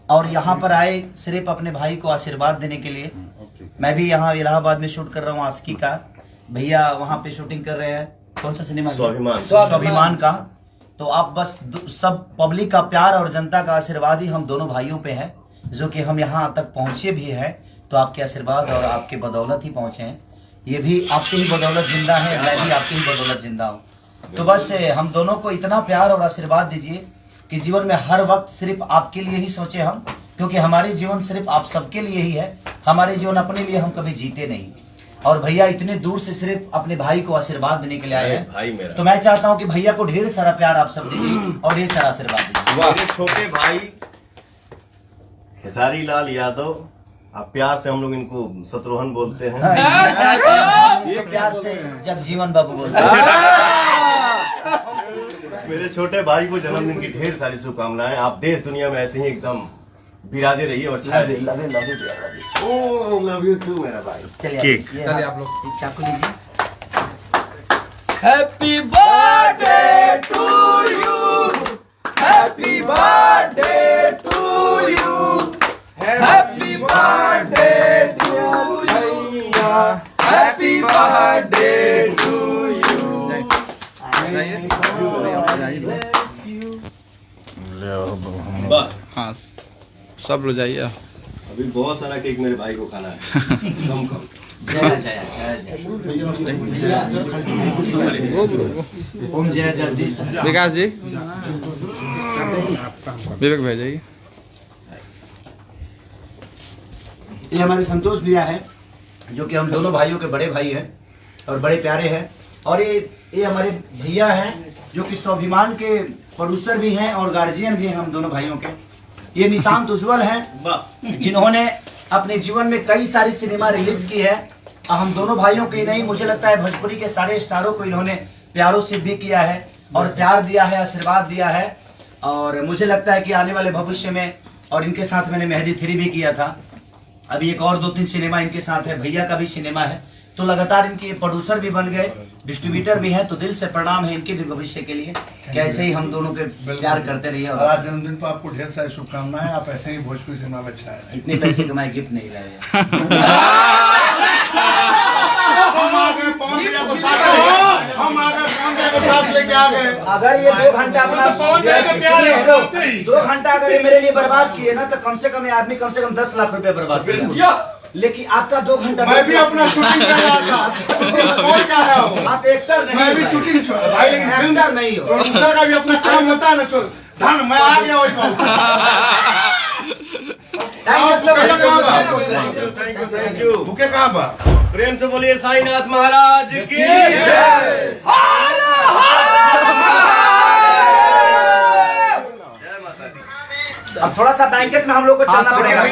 और यहाँ पर आए सिर्फ अपने भाई को आशीर्वाद देने के लिए। मैं भी यहाँ इलाहाबाद में शूट कर रहा हूँ आशिकी का, भैया वहाँ पे शूटिंग कर रहे हैं। कौन सा सिनेमा? स्वाभिमान का। तो आप बस सब पब्लिक का प्यार और जनता का आशीर्वाद ही हम दोनों भाइयों पे है, जो कि हम यहाँ तक पहुँचे भी हैं तो आपके आशीर्वाद और आपके बदौलत ही पहुँचे हैं। ये भी आपके ही बदौलत जिंदा है, मैं भी आपके ही बदौलत जिंदा हूँ। तो बस हम दोनों को इतना प्यार और आशीर्वाद दीजिए कि जीवन में हर वक्त सिर्फ आपके लिए ही सोचे हम, क्योंकि हमारे जीवन सिर्फ आप सबके लिए ही है। हमारे जीवन अपने लिए हम कभी जीते नहीं। और भैया इतने दूर से सिर्फ अपने भाई को आशीर्वाद देने के लिए आए हैं, तो मैं चाहता हूं कि भैया को ढेर सारा प्यार आप सब दीजिए और ढेर सारा आशीर्वाद दीजिए। मेरे छोटे भाई खेसारी लाल यादव, आप प्यार से हम लोग इनको शत्रुघ्न बोलते हैं। ये प्यार से जगजीवन बाबू बोलते हैं। मेरे छोटे भाई को जन्मदिन की ढेर सारी शुभकामनाएं। आप देश दुनिया में ऐसे ही एकदम विराजे रहिए और छाए रहिए। लव यू टू मेरा भाई। चलिए आप लोग चाकू लीजिए। Happy birthday to you, happy birthday to you, happy birthday to you, happy birthday to you. हाँ सब लोग जाइए। अभी बहुत सारा केक मेरे भाई को खाना है। कम कम। ओम जय जगदीश। विकास जी, विवेक भाई जाइए। ये हमारे संतोष भैया है, जो कि हम दोनों भाइयों के बड़े भाई हैं और बड़े प्यारे हैं। और ये हमारे भैया हैं, जो कि स्वाभिमान के प्रोड्यूसर भी हैं और गार्जियन भी हैं हम दोनों भाइयों के। ये निशांत उज्जवल हैं, जिन्होंने अपने जीवन में कई सारी सिनेमा रिलीज की है। हम दोनों भाइयों के नहीं, मुझे लगता है भोजपुरी के सारे स्टारों को इन्होंने प्यारों से भी किया है और प्यार दिया है, आशीर्वाद दिया है। और मुझे लगता है कि आने वाले भविष्य में, और इनके साथ मैंने मेहंदी 3 भी किया था, अभी एक और 2-3 सिनेमा इनके साथ है। भैया का भी सिनेमा है, तो लगातार इनके प्रोड्यूसर भी बन गए, डिस्ट्रीब्यूटर भी हैं। तो दिल से प्रणाम है इनके भी भविष्य के लिए, कि ऐसे ही हम दोनों के प्यार करते रहिए। और आज जन्मदिन पर आपको ढेर सारी शुभकामनाएं। आप ऐसे ही भोजपुरी सिनेमा में छाए रहें। इतने पैसे कमाए, गिफ्ट नहीं लाए। अगर ये 2 घंटा अपना 2 घंटा अगर ये मेरे लिए बर्बाद किए ना, तो कम से कम ये आदमी कम से कम 10 लाख रुपए बर्बाद किया। लेकिन आपका 2 घंटा। मैं भी अपना शूटिंग कर रहा था। कौन कह रहा हूँ? आप एक्टर नहीं, मैं भी शूटिंग भाई, लेकिन एक्टर नहीं हो। प्रोड्यूसर का भी अपना काम होता है ना। चल धन मैं आ गया वही बात। Thank you. भूखे कहाँ बा? प्रेम से बोलिए साईनाथ महाराज की। अब थोड़ा सा बैंकेट में हम लोग को चलना पड़ेगा।